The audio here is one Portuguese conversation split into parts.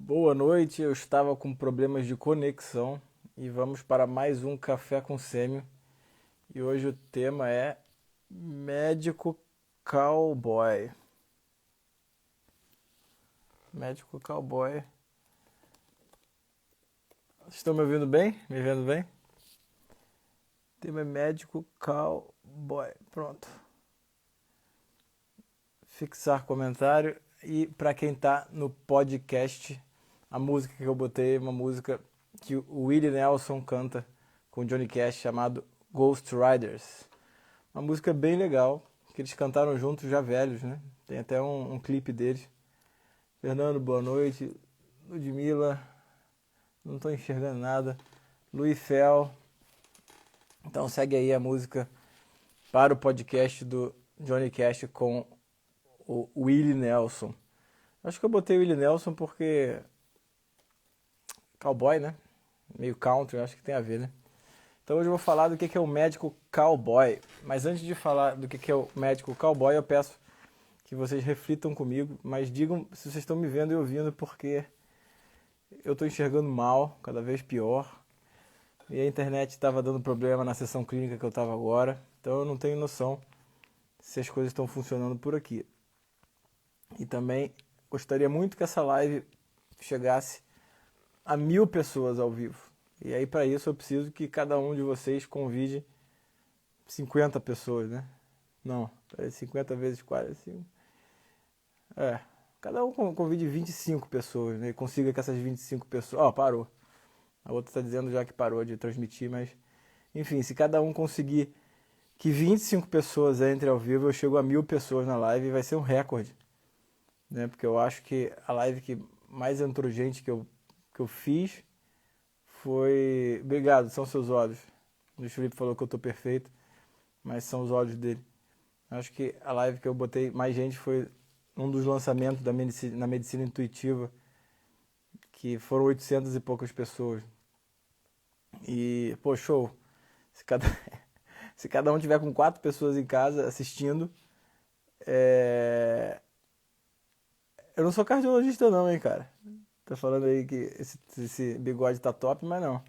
Boa noite, eu estava com problemas de conexão e vamos para mais um Café com Sêmio. E hoje o tema é Médico Cowboy. Médico Cowboy. Vocês estão me ouvindo bem? Me vendo bem? O tema é Médico Cowboy. Pronto. Fixar comentário. E para quem está no podcast, a música que eu botei é uma música que o Willie Nelson canta com o Johnny Cash, chamado Ghost Riders. Uma música bem legal, que eles cantaram juntos já velhos, né? Tem até um clipe deles. Fernando, boa noite. Ludmilla, não estou enxergando nada. Luiz Fel. Então segue aí a música para o podcast do Johnny Cash com o Willie Nelson. Acho que eu botei o Willie Nelson porque cowboy, né? Meio country, acho que tem a ver, né? Então hoje eu vou falar do que é o médico cowboy. Mas antes de falar do que é o médico cowboy, eu peço que vocês reflitam comigo, mas digam se vocês estão me vendo e ouvindo, porque eu estou enxergando mal, cada vez pior. E a internet estava dando problema na sessão clínica que eu estava agora, então eu não tenho noção se as coisas estão funcionando por aqui. E também gostaria muito que essa live chegasse a 1000 pessoas ao vivo. E aí, para isso, eu preciso que cada um de vocês convide 50 pessoas, né? Não, 50 vezes 45. Cada um convide 25 pessoas, né? E consiga que essas 25 pessoas... Ó, parou. A outra está dizendo já que parou de transmitir, mas... Enfim, se cada um conseguir que 25 pessoas entrem ao vivo, eu chego a 1000 pessoas na live e vai ser um recorde. Né? Porque eu acho que a live que mais entrou gente que eu fiz foi... Obrigado, são seus olhos. O Felipe falou que eu tô perfeito, mas são os olhos dele. Acho que a live que eu botei mais gente foi um dos lançamentos na medicina intuitiva, que foram 800 e poucas pessoas. E, pô, show. Se cada, se cada um tiver com 4 pessoas em casa assistindo, eu não sou cardiologista não, hein, cara. Tá falando aí que esse bigode tá top, mas não.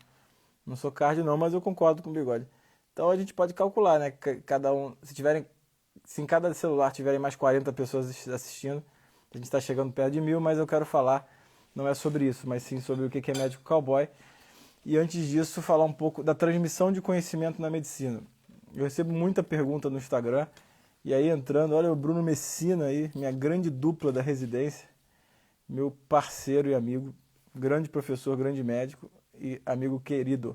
Não sou cardio não, mas eu concordo com o bigode. Então a gente pode calcular, né? Cada um, se em cada celular tiverem mais 40 pessoas assistindo, a gente está chegando perto de 1000, mas eu quero falar, não é sobre isso, mas sim sobre o que é médico cowboy. E antes disso, falar um pouco da transmissão de conhecimento na medicina. Eu recebo muita pergunta no Instagram, e aí entrando, olha o Bruno Messina aí, minha grande dupla da residência, meu parceiro e amigo, grande professor, grande médico e amigo querido.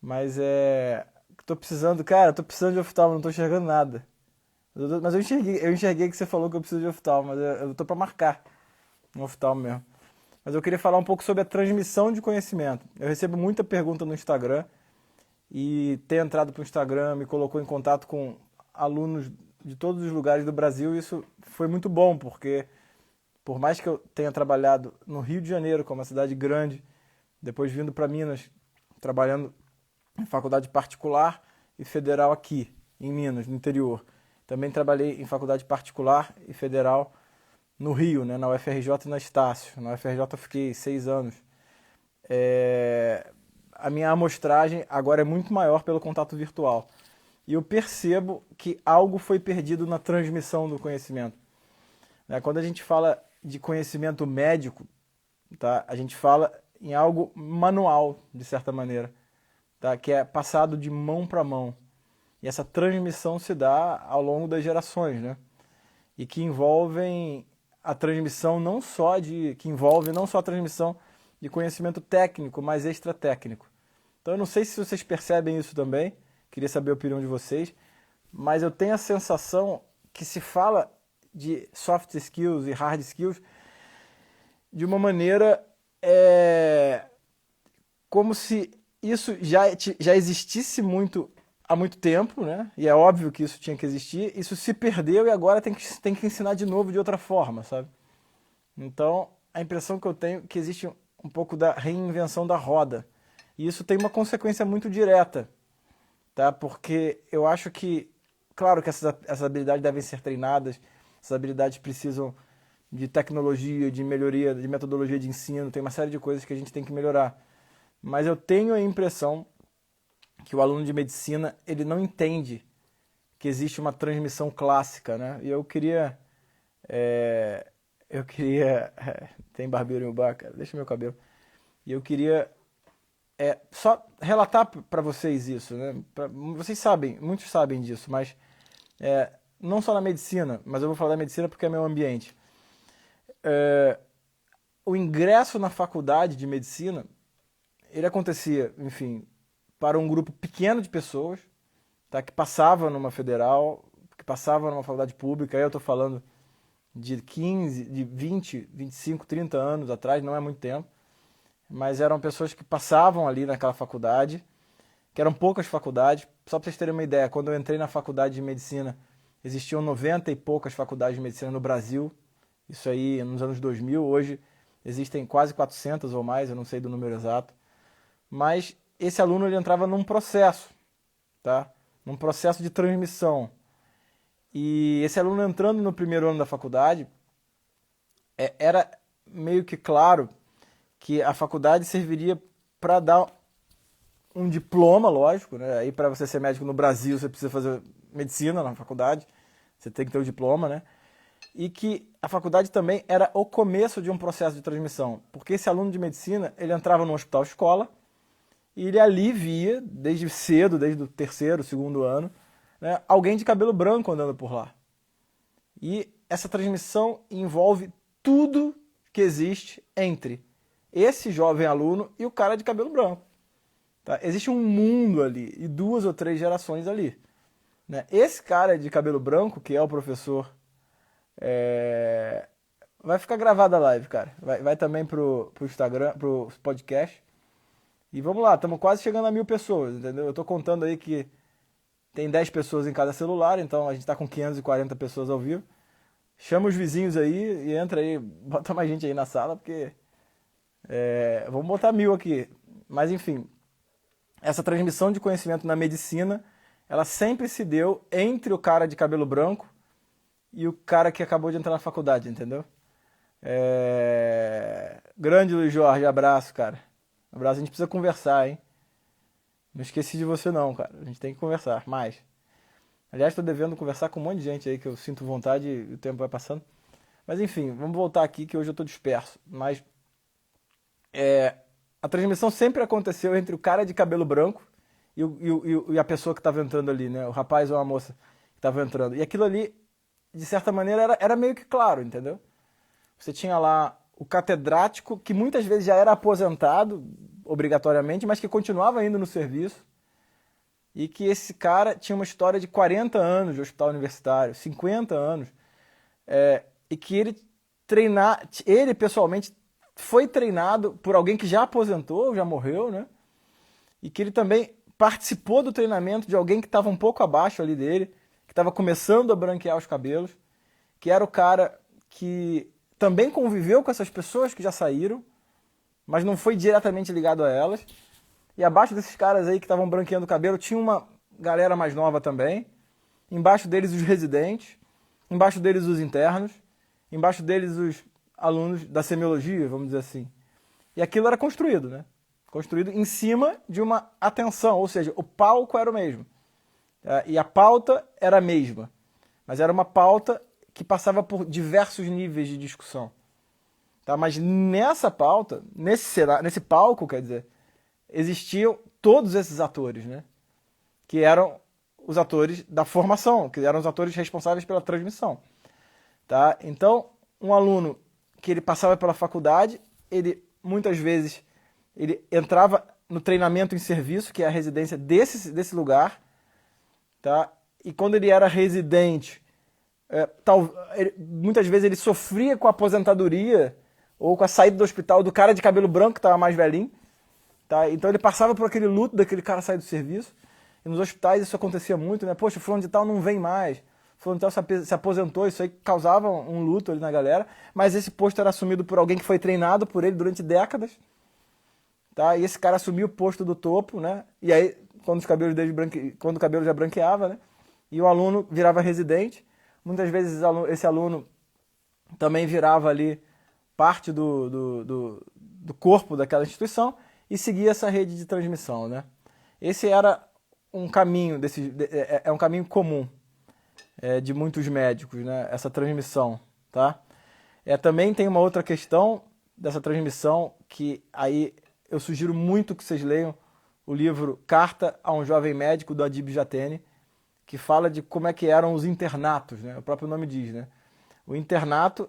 Mas tô precisando, cara, tô precisando de oftalmo, não tô enxergando nada. Mas eu enxerguei que você falou que eu preciso de oftalmo, mas eu tô para marcar um oftalmo mesmo. Mas eu queria falar um pouco sobre a transmissão de conhecimento. Eu recebo muita pergunta no Instagram e ter entrado para o Instagram me colocou em contato com alunos de todos os lugares do Brasil. E isso foi muito bom, porque por mais que eu tenha trabalhado no Rio de Janeiro, que é uma cidade grande, depois vindo para Minas, trabalhando em faculdade particular e federal aqui, em Minas, no interior. Também trabalhei em faculdade particular e federal no Rio, né, na UFRJ e na Estácio. Na UFRJ eu fiquei 6 anos. A minha amostragem agora é muito maior pelo contato virtual. E eu percebo que algo foi perdido na transmissão do conhecimento. Quando a gente fala de conhecimento médico, tá, a gente fala em algo manual, de certa maneira, tá, que é passado de mão para mão. E essa transmissão se dá ao longo das gerações, né? E que envolvem a transmissão que envolve não só a transmissão de conhecimento técnico, mas extratécnico. Então eu não sei se vocês percebem isso também, queria saber a opinião de vocês, mas eu tenho a sensação que se fala de soft skills e hard skills de uma maneira como se isso já existisse há muito tempo, né? E é óbvio que isso tinha que existir. Isso se perdeu e agora tem que ensinar de novo de outra forma, sabe? Então, a impressão que eu tenho é que existe um pouco da reinvenção da roda. E isso tem uma consequência muito direta, tá? Porque eu acho que, claro que essas habilidades devem ser treinadas, essas habilidades precisam de tecnologia, de melhoria, de metodologia de ensino, tem uma série de coisas que a gente tem que melhorar. Mas eu tenho a impressão que o aluno de medicina, ele não entende que existe uma transmissão clássica, né? E eu queria, tem barbeiro em bar, cara, deixa meu cabelo. E eu queria só relatar para vocês isso, né? Vocês sabem, muitos sabem disso, mas não só na medicina, mas eu vou falar da medicina porque é meu ambiente. O ingresso na faculdade de medicina, ele acontecia, enfim, para um grupo pequeno de pessoas, tá, que passava numa federal, que passava numa faculdade pública. Aí eu estou falando de 15, de 20, 25, 30 anos atrás, não é muito tempo, mas eram pessoas que passavam ali naquela faculdade, que eram poucas faculdades. Só para vocês terem uma ideia, quando eu entrei na faculdade de medicina, existiam 90 e poucas faculdades de medicina no Brasil, isso aí nos anos 2000. Hoje existem quase 400 ou mais, eu não sei do número exato, mas esse aluno ele entrava num processo, tá? Num processo de transmissão. E esse aluno entrando no primeiro ano da faculdade, era meio que claro que a faculdade serviria para dar um diploma, lógico, né? Aí para você ser médico no Brasil, você precisa fazer medicina na faculdade, você tem que ter o diploma, né? E que a faculdade também era o começo de um processo de transmissão, porque esse aluno de medicina, ele entrava no hospital escola e ele ali via, desde cedo, desde o terceiro, segundo ano, né, alguém de cabelo branco andando por lá. E essa transmissão envolve tudo que existe entre esse jovem aluno e o cara de cabelo branco. Tá? Existe um mundo ali e 2 ou 3 gerações ali. Né? Esse cara de cabelo branco, que é o professor, vai ficar gravada a live, cara. Vai também pro Instagram, pro podcast. E vamos lá, estamos quase chegando a 1000 pessoas, entendeu? Eu estou contando aí que tem 10 pessoas em cada celular, então a gente está com 540 pessoas ao vivo. Chama os vizinhos aí e entra aí, bota mais gente aí na sala, porque vamos botar 1000 aqui. Mas enfim, essa transmissão de conhecimento na medicina, ela sempre se deu entre o cara de cabelo branco e o cara que acabou de entrar na faculdade, entendeu? Grande Luiz Jorge, abraço, cara. Abraço, a gente precisa conversar, hein? Não esqueci de você não, cara. A gente tem que conversar mais. Aliás, estou devendo conversar com um monte de gente aí que eu sinto vontade e o tempo vai passando. Mas enfim, vamos voltar aqui que hoje eu estou disperso. Mas a transmissão sempre aconteceu entre o cara de cabelo branco e a pessoa que estava entrando ali, né? O rapaz ou a moça que estava entrando. E aquilo ali, de certa maneira, era meio que claro, entendeu? Você tinha lá o catedrático, que muitas vezes já era aposentado, obrigatoriamente, mas que continuava indo no serviço. E que esse cara tinha uma história de 40 anos de hospital universitário, 50 anos. E que ele pessoalmente foi treinado por alguém que já aposentou, já morreu, né? E que ele também participou do treinamento de alguém que estava um pouco abaixo ali dele, que estava começando a branquear os cabelos, que era o cara que também conviveu com essas pessoas que já saíram, mas não foi diretamente ligado a elas. E abaixo desses caras aí que estavam branqueando o cabelo, tinha uma galera mais nova também. Embaixo deles os residentes, embaixo deles os internos, embaixo deles os alunos da semiologia, vamos dizer assim. E aquilo era construído, né? Construído em cima de uma atenção, ou seja, o palco era o mesmo. E a pauta era a mesma. Mas era uma pauta que passava por diversos níveis de discussão. Tá? Mas nessa pauta, nesse palco, quer dizer, existiam todos esses atores, né? Que eram os atores da formação, que eram os atores responsáveis pela transmissão. Tá? Então, um aluno que ele passava pela faculdade, ele muitas vezes ele entrava no treinamento em serviço, que é a residência desse lugar, tá? E quando ele era residente, muitas vezes ele sofria com a aposentadoria ou com a saída do hospital do cara de cabelo branco que estava mais velhinho. Tá? Então ele passava por aquele luto daquele cara sair do serviço. E nos hospitais isso acontecia muito, né? Poxa, o fulano de tal não vem mais. O fulano de tal se aposentou, isso aí causava um luto ali na galera. Mas esse posto era assumido por alguém que foi treinado por ele durante décadas. Tá? E esse cara assumiu o posto do topo, né? E aí, quando o cabelo já branqueava, né? E o aluno virava residente. Muitas vezes esse aluno também virava ali parte do corpo daquela instituição e seguia essa rede de transmissão, né? Esse era um caminho é um caminho comum de muitos médicos, né? Essa transmissão, tá? Também tem uma outra questão dessa transmissão que aí eu sugiro muito que vocês leiam o livro Carta a um Jovem Médico, do Adib Jatene, que fala de como é que eram os internatos, né? O próprio nome diz, né? O internato,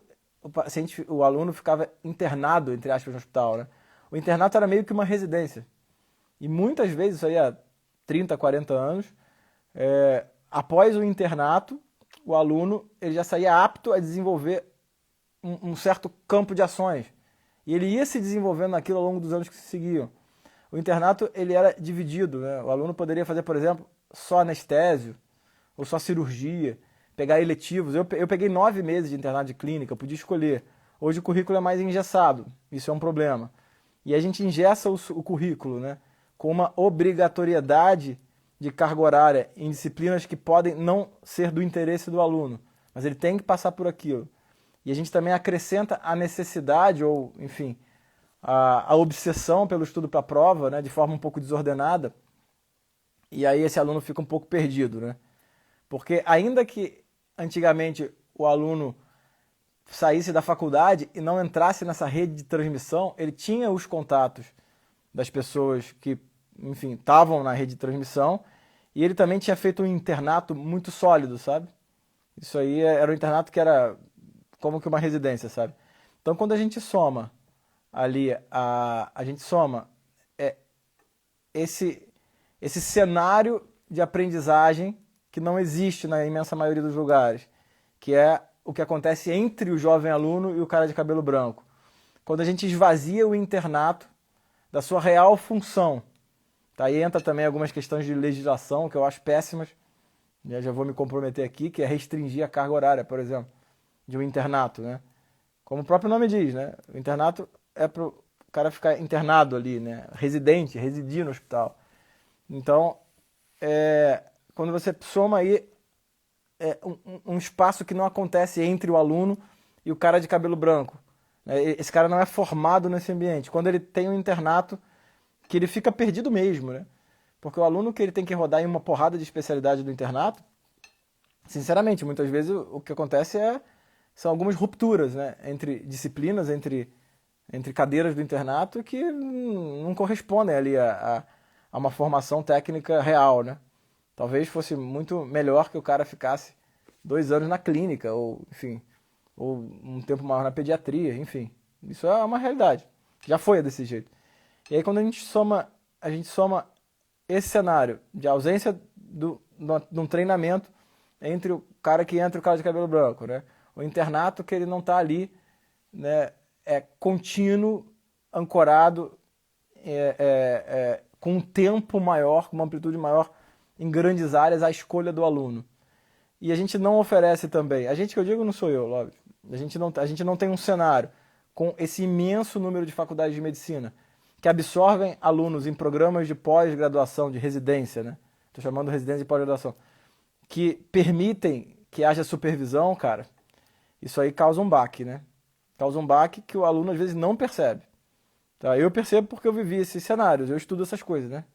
o aluno ficava internado, entre aspas, no hospital, né? O internato era meio que uma residência. E muitas vezes, isso aí há 30, 40 anos, após o internato, o aluno ele já saía apto a desenvolver um certo campo de ações. E ele ia se desenvolvendo naquilo ao longo dos anos que se seguiam. O internato ele era dividido, né? O aluno poderia fazer, por exemplo, só anestésio, ou só cirurgia, pegar eletivos. Eu peguei 9 meses de internato de clínica, eu podia escolher. Hoje o currículo é mais engessado, isso é um problema. E a gente engessa o currículo, né? Com uma obrigatoriedade de carga horária em disciplinas que podem não ser do interesse do aluno, mas ele tem que passar por aquilo. E a gente também acrescenta a necessidade, ou, enfim, a obsessão pelo estudo para a prova, né, de forma um pouco desordenada, e aí esse aluno fica um pouco perdido, né? Porque ainda que antigamente o aluno saísse da faculdade e não entrasse nessa rede de transmissão, ele tinha os contatos das pessoas que, enfim, estavam na rede de transmissão, e ele também tinha feito um internato muito sólido, sabe? Isso aí era um internato que era como que uma residência, sabe? Então, quando a gente soma ali, a gente soma esse cenário de aprendizagem que não existe na imensa maioria dos lugares, que é o que acontece entre o jovem aluno e o cara de cabelo branco. Quando a gente esvazia o internato da sua real função, tá? Aí entra também algumas questões de legislação que eu acho péssimas, já vou me comprometer aqui, que é restringir a carga horária, por exemplo, de um internato, né? Como o próprio nome diz, né? O internato é para o cara ficar internado ali, né? Residente, residir no hospital. Então, quando você soma aí um espaço que não acontece entre o aluno e o cara de cabelo branco, né? Esse cara não é formado nesse ambiente. Quando ele tem um internato, que ele fica perdido mesmo, né? Porque o aluno que ele tem que rodar em uma porrada de especialidade do internato, sinceramente, muitas vezes o que acontece são algumas rupturas, né? Entre disciplinas, entre cadeiras do internato que não correspondem ali a uma formação técnica real, né? Talvez fosse muito melhor que o cara ficasse 2 anos na clínica, ou, enfim, ou um tempo maior na pediatria, enfim. Isso é uma realidade. Já foi desse jeito. E aí quando a gente soma esse cenário de ausência de um treinamento entre o cara que entra e o cara de cabelo branco, né? O internato que ele não está ali, né, contínuo, ancorado, com um tempo maior, com uma amplitude maior em grandes áreas à escolha do aluno. E a gente não oferece também, a gente que eu digo não sou eu, óbvio, a gente não tem um cenário com esse imenso número de faculdades de medicina que absorvem alunos em programas de pós-graduação, de residência, né? Estou chamando de residência de pós-graduação, que permitem que haja supervisão, cara. Isso aí causa um baque, né? Causa um baque que o aluno às vezes não percebe. Tá? Eu percebo porque eu vivi esses cenários, eu estudo essas coisas, né?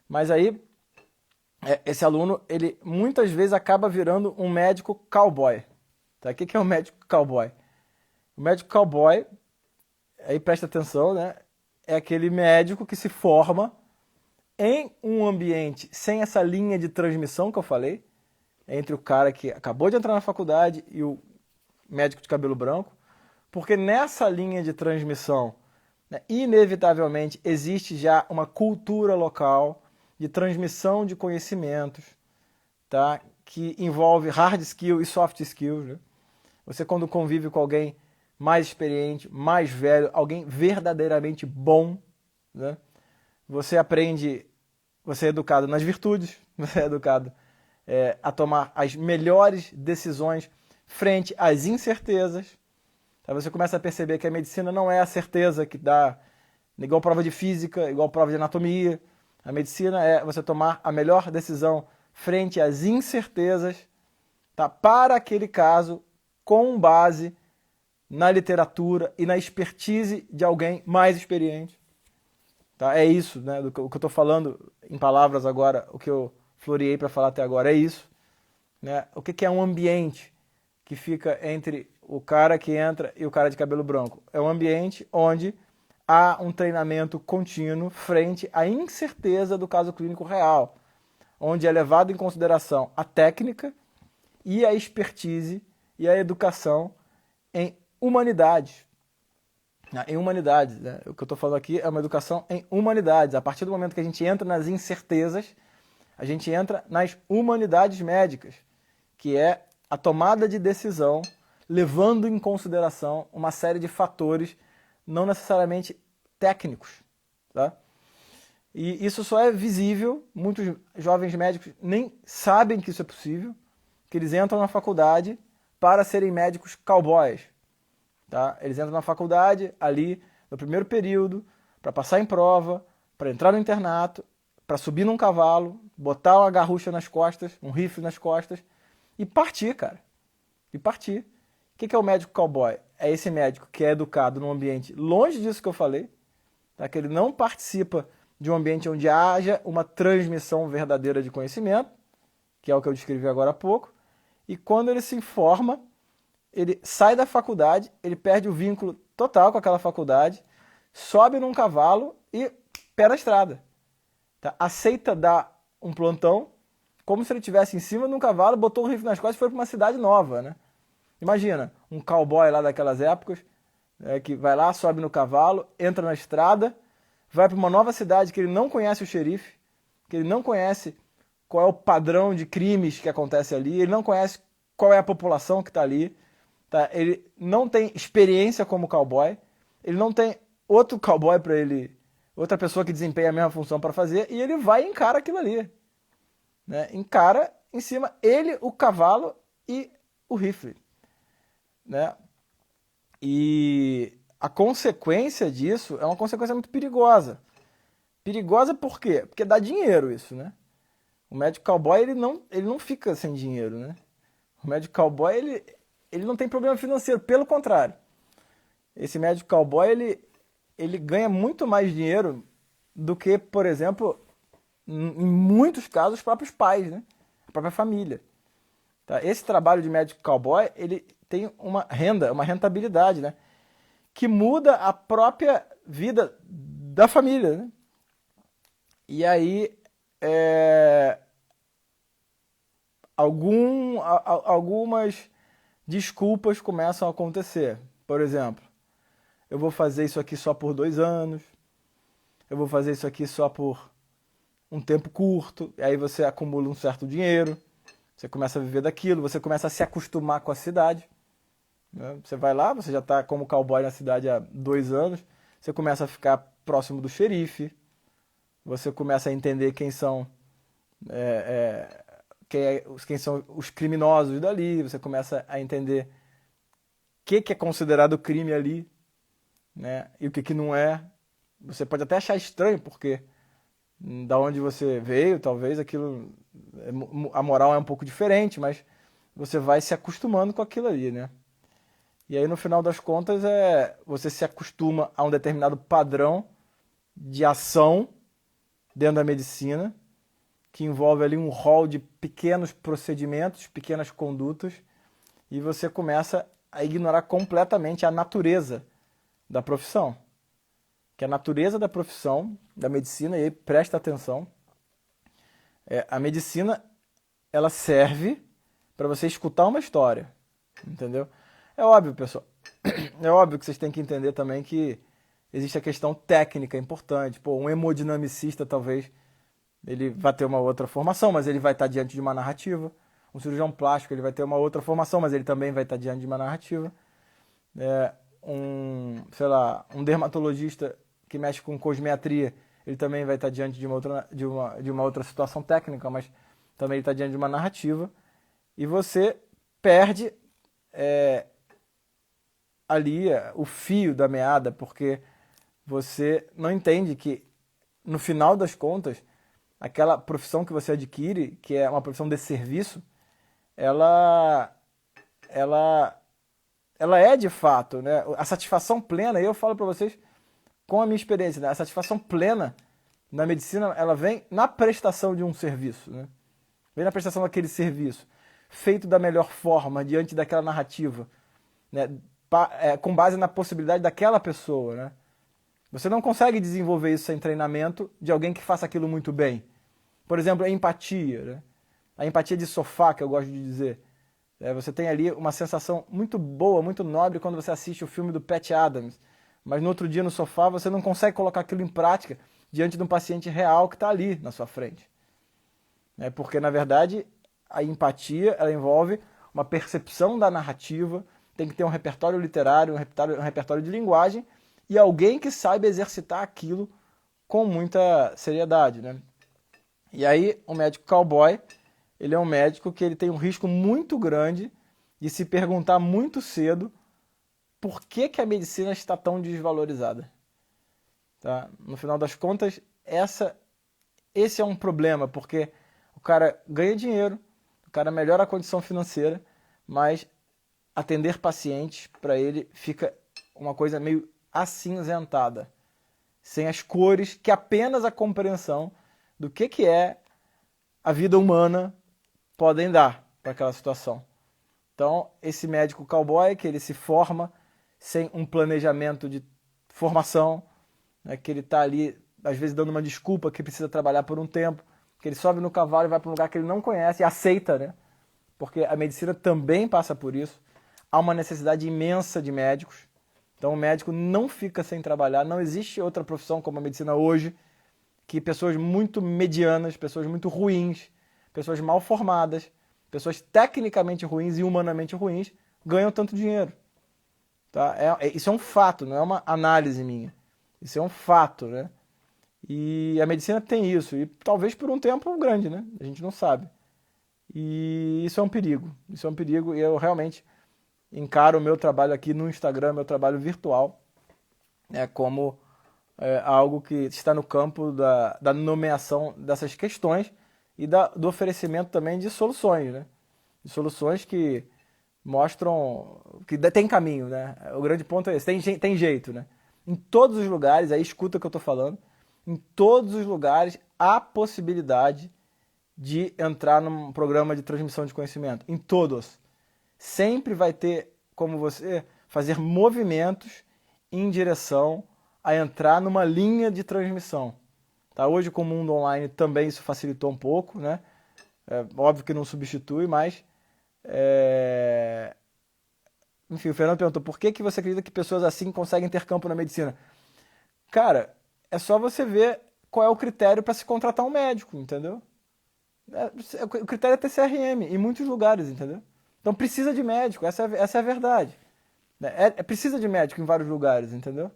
Mas aí, esse aluno, ele muitas vezes acaba virando um médico cowboy. Tá? O que é um médico cowboy? O médico cowboy, aí presta atenção, né? É aquele médico que se forma em um ambiente sem essa linha de transmissão que eu falei, entre o cara que acabou de entrar na faculdade e o médico de cabelo branco, porque nessa linha de transmissão, né, inevitavelmente existe já uma cultura local de transmissão de conhecimentos, tá, que envolve hard skill e soft skills, né? Você quando convive com alguém mais experiente, mais velho, alguém verdadeiramente bom, né? Você aprende, você é educado nas virtudes, você é educado a tomar as melhores decisões frente às incertezas. Aí você começa a perceber que a medicina não é a certeza que dá igual prova de física, igual prova de anatomia. A medicina é você tomar a melhor decisão frente às incertezas, tá? Para aquele caso, com base na literatura e na expertise de alguém mais experiente. Tá? É isso, né? O que eu estou falando em palavras agora, o que eu floreei para falar até agora é isso. Né? O que é um ambiente que fica entre o cara que entra e o cara de cabelo branco? É um ambiente onde há um treinamento contínuo frente à incerteza do caso clínico real, onde é levado em consideração a técnica e a expertise e a educação em humanidades. Em humanidades, né? O que eu estou falando aqui é uma educação em humanidades. A partir do momento que a gente entra nas incertezas, a gente entra nas humanidades médicas, que é a tomada de decisão levando em consideração uma série de fatores não necessariamente técnicos. Tá? E isso só é visível, muitos jovens médicos nem sabem que isso é possível, que eles entram na faculdade para serem médicos cowboys. Tá? Eles entram na faculdade ali no primeiro período para passar em prova, para entrar no internato, para subir num cavalo, botar uma garrucha nas costas, um rifle nas costas e partir, cara. E partir. O que é o médico cowboy? É esse médico que é educado num ambiente longe disso que eu falei, tá? Que ele não participa de um ambiente onde haja uma transmissão verdadeira de conhecimento, que é o que eu descrevi agora há pouco, e quando ele se informa, ele sai da faculdade, ele perde o vínculo total com aquela faculdade, sobe num cavalo e pé na estrada. Tá? Aceita dar um plantão, como se ele estivesse em cima de um cavalo, botou um rifle nas costas e foi para uma cidade nova, né? Imagina, um cowboy lá daquelas épocas, que vai lá, sobe no cavalo, entra na estrada, vai para uma nova cidade que ele não conhece o xerife, que ele não conhece qual é o padrão de crimes que acontece ali, ele não conhece qual é a população que está ali, tá? Ele não tem experiência como cowboy, ele não tem outro cowboy para ele, outra pessoa que desempenha a mesma função para fazer, e ele vai e encara aquilo ali. Né? Encara em cima ele, o cavalo e o rifle. Né? E a consequência disso é uma consequência muito perigosa. Perigosa por quê? Porque dá dinheiro isso, né? O médico cowboy ele não fica sem dinheiro, né? O médico cowboy ele não tem problema financeiro, pelo contrário. Esse médico cowboy ele ganha muito mais dinheiro do que, por exemplo, em muitos casos, os próprios pais, né? A própria família. Tá? Esse trabalho de médico cowboy ele tem uma renda, uma rentabilidade, né? Que muda a própria vida da família, né? E aí algumas desculpas começam a acontecer. Por exemplo, eu vou fazer isso aqui só por 2 anos, eu vou fazer isso aqui só por um tempo curto, e aí você acumula um certo dinheiro, você começa a viver daquilo, você começa a se acostumar com a cidade. Né? Você vai lá, você já está como cowboy na cidade há 2 anos, você começa a ficar próximo do xerife, você começa a entender quem são quem são os criminosos dali, você começa a entender o que é considerado crime ali, né? E o que não é. Você pode até achar estranho, porque da onde você veio, talvez aquilo, a moral é um pouco diferente, mas você vai se acostumando com aquilo ali, né? E aí no final das contas você se acostuma a um determinado padrão de ação dentro da medicina, que envolve ali um rol de pequenos procedimentos, pequenas condutas, e você começa a ignorar completamente a natureza da profissão. Que a natureza da profissão, da medicina, e aí presta atenção, a medicina ela serve para você escutar uma história, entendeu? É óbvio, pessoal, é óbvio que vocês têm que entender também que existe a questão técnica importante. Pô, um hemodinamicista talvez ele vai ter uma outra formação, mas ele vai estar diante de uma narrativa. Um cirurgião plástico ele vai ter uma outra formação, mas ele também vai estar diante de uma narrativa. Um dermatologista que mexe com cosmetria, ele também vai estar diante de uma outra situação técnica, mas também ele está diante de uma narrativa. E você perde ali o fio da meada, porque você não entende que, no final das contas, aquela profissão que você adquire, que é uma profissão de serviço, ela ela é de fato, né? A satisfação plena, e eu falo para vocês com a minha experiência, né? A satisfação plena na medicina, ela vem na prestação de um serviço, né? Vem na prestação daquele serviço, feito da melhor forma, diante daquela narrativa, né? Com base na possibilidade daquela pessoa, né? Você não consegue desenvolver isso sem treinamento de alguém que faça aquilo muito bem. Por exemplo, a empatia, né? A empatia de sofá, que eu gosto de dizer. Você tem ali uma sensação muito boa, muito nobre quando você assiste o filme do Pat Adams, mas no outro dia no sofá você não consegue colocar aquilo em prática diante de um paciente real que está ali na sua frente. Porque, na verdade, a empatia ela envolve uma percepção da narrativa, tem que ter um repertório literário, um repertório de linguagem e alguém que saiba exercitar aquilo com muita seriedade, né? E aí, o médico cowboy, ele é um médico que ele tem um risco muito grande de se perguntar muito cedo por que que a medicina está tão desvalorizada. Tá? No final das contas, esse é um problema, porque o cara ganha dinheiro, o cara melhora a condição financeira, mas atender pacientes, para ele, fica uma coisa meio acinzentada, sem as cores, que apenas a compreensão do que é a vida humana podem dar para aquela situação. Então, esse médico cowboy, que ele se forma sem um planejamento de formação, né, que ele está ali, às vezes, dando uma desculpa que precisa trabalhar por um tempo, que ele sobe no cavalo e vai para um lugar que ele não conhece e aceita, né? Porque a medicina também passa por isso. Há uma necessidade imensa de médicos. Então, o médico não fica sem trabalhar. Não existe outra profissão como a medicina hoje que pessoas muito medianas, pessoas muito ruins, pessoas mal formadas, pessoas tecnicamente ruins e humanamente ruins ganham tanto dinheiro. Tá? Isso é um fato, não é uma análise minha. Isso é um fato, né? E a medicina tem isso, e talvez por um tempo grande, né? A gente não sabe. E isso é um perigo. Isso é um perigo e eu realmente encaro o meu trabalho aqui no Instagram, meu trabalho virtual, como algo que está no campo da nomeação dessas questões e do oferecimento também de soluções, né? De soluções que mostram que tem caminho, né? O grande ponto é esse, tem jeito, né? Em todos os lugares, aí escuta o que eu estou falando, em todos os lugares há possibilidade de entrar num programa de transmissão de conhecimento. Em todos. Sempre vai ter como você fazer movimentos em direção a entrar numa linha de transmissão. Tá? Hoje, com o mundo online, também isso facilitou um pouco, né? Óbvio que não substitui, mas... Enfim, o Fernando perguntou, por que você acredita que pessoas assim conseguem ter campo na medicina? Cara, é só você ver qual é o critério para se contratar um médico, entendeu? O critério é ter CRM em muitos lugares, entendeu? Então precisa de médico, essa é a verdade. Precisa de médico em vários lugares, entendeu?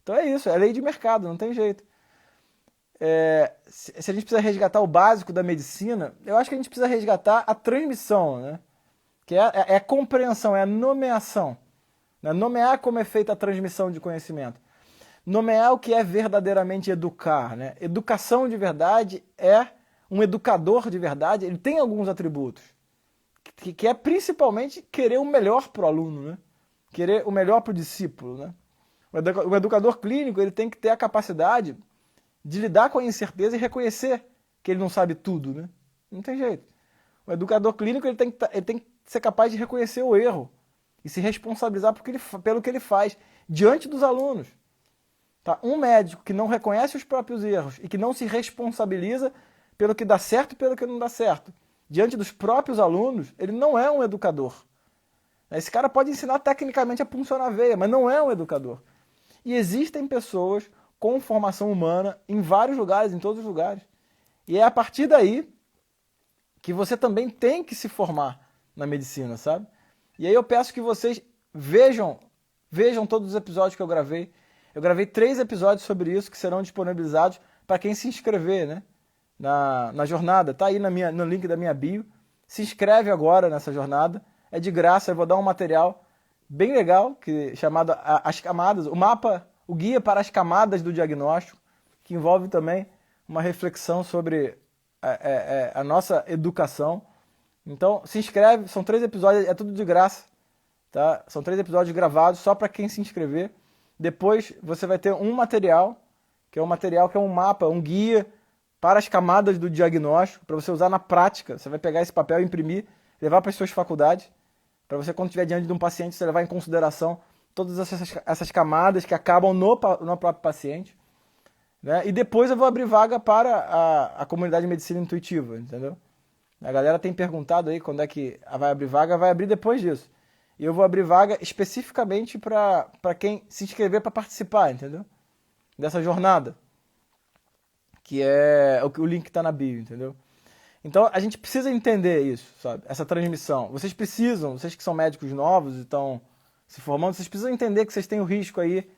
Então é isso, é lei de mercado, não tem jeito. Se a gente precisa resgatar o básico da medicina, eu acho que a gente precisa resgatar a transmissão, né? Que é a compreensão, é a nomeação. Né? Nomear como é feita a transmissão de conhecimento. Nomear o que é verdadeiramente educar. Né? Educação de verdade é um educador de verdade, ele tem alguns atributos. Que é principalmente querer o melhor para o aluno, né? Querer o melhor para o discípulo. Né? O educador clínico ele tem que ter a capacidade de lidar com a incerteza e reconhecer que ele não sabe tudo. Né? Não tem jeito. O educador clínico ele tem que ser capaz de reconhecer o erro e se responsabilizar pelo que ele faz diante dos alunos. Tá? Um médico que não reconhece os próprios erros e que não se responsabiliza pelo que dá certo e pelo que não dá certo, diante dos próprios alunos, ele não é um educador. Esse cara pode ensinar tecnicamente a puncionar a veia, mas não é um educador. E existem pessoas com formação humana em vários lugares, em todos os lugares. E é a partir daí que você também tem que se formar na medicina, sabe? E aí eu peço que vocês vejam todos os episódios que eu gravei. Eu gravei 3 episódios sobre isso que serão disponibilizados para quem se inscrever, né? Na jornada. Tá aí no link da minha bio. Se inscreve agora nessa jornada. É de graça, eu vou dar um material bem legal, chamado As Camadas, o guia para as camadas do diagnóstico, que envolve também uma reflexão sobre a nossa educação. Então, se inscreve, são 3 episódios, é tudo de graça. tá? São 3 episódios gravados só para quem se inscrever. Depois você vai ter um material, que é um mapa, um guia para as camadas do diagnóstico, para você usar na prática. Você vai pegar esse papel, imprimir, levar para as suas faculdades, para você, quando estiver diante de um paciente, você levar em consideração todas essas camadas que acabam no próprio paciente. Né? E depois eu vou abrir vaga para a comunidade de medicina intuitiva, entendeu? A galera tem perguntado aí quando é que vai abrir vaga, vai abrir depois disso. E eu vou abrir vaga especificamente para quem se inscrever para participar, entendeu? Dessa jornada. Que é o link que está na bio, entendeu? Então a gente precisa entender isso, sabe? Essa transmissão. Vocês que são médicos novos e estão se formando, vocês precisam entender que vocês têm o risco aí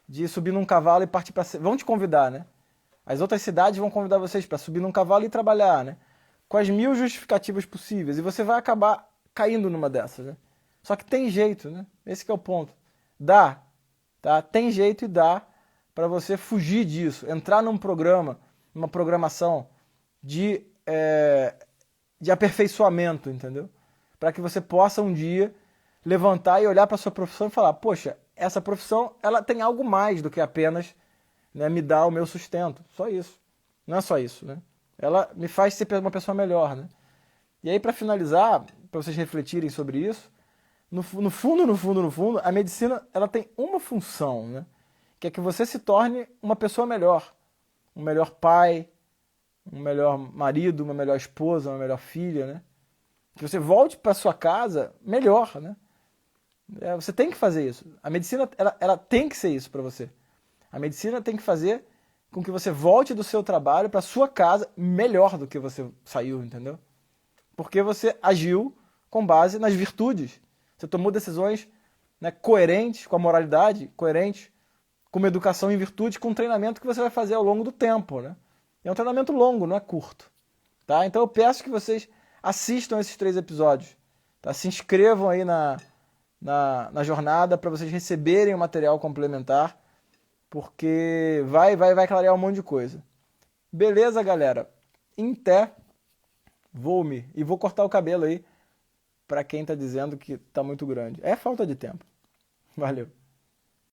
de subir num cavalo e partir para... Vão te convidar, né? As outras cidades vão convidar vocês para subir num cavalo e trabalhar, né? Com as 1000 justificativas possíveis. E você vai acabar caindo numa dessas, né? Só que tem jeito, né? Esse que é o ponto. Dá, tá? Tem jeito e dá para você fugir disso. Entrar num programa, numa programação de aperfeiçoamento, entendeu? Para que você possa um dia levantar e olhar para a sua profissão e falar, poxa, essa profissão ela tem algo mais do que apenas, né, me dar o meu sustento. Só isso. Não é só isso, né? Ela me faz ser uma pessoa melhor, né? E aí, para finalizar, para vocês refletirem sobre isso, no fundo, a medicina ela tem uma função, né? Que é que você se torne uma pessoa melhor. Um melhor pai, um melhor marido, uma melhor esposa, uma melhor filha, né? Que você volte para sua casa melhor, né? Você tem que fazer isso. A medicina ela tem que ser isso para você. A medicina tem que fazer com que você volte do seu trabalho para sua casa melhor do que você saiu, entendeu? Porque você agiu com base nas virtudes. Você tomou decisões, né, coerentes com a moralidade, coerentes com uma educação em virtude, com um treinamento que você vai fazer ao longo do tempo, né? É um treinamento longo, não é curto. Tá? Então eu peço que vocês assistam esses 3 episódios. Tá? Se inscrevam aí na jornada para vocês receberem o material complementar, porque vai clarear um monte de coisa. Beleza, galera? Até vou-me. E vou cortar o cabelo aí para quem está dizendo que está muito grande. É falta de tempo. Valeu.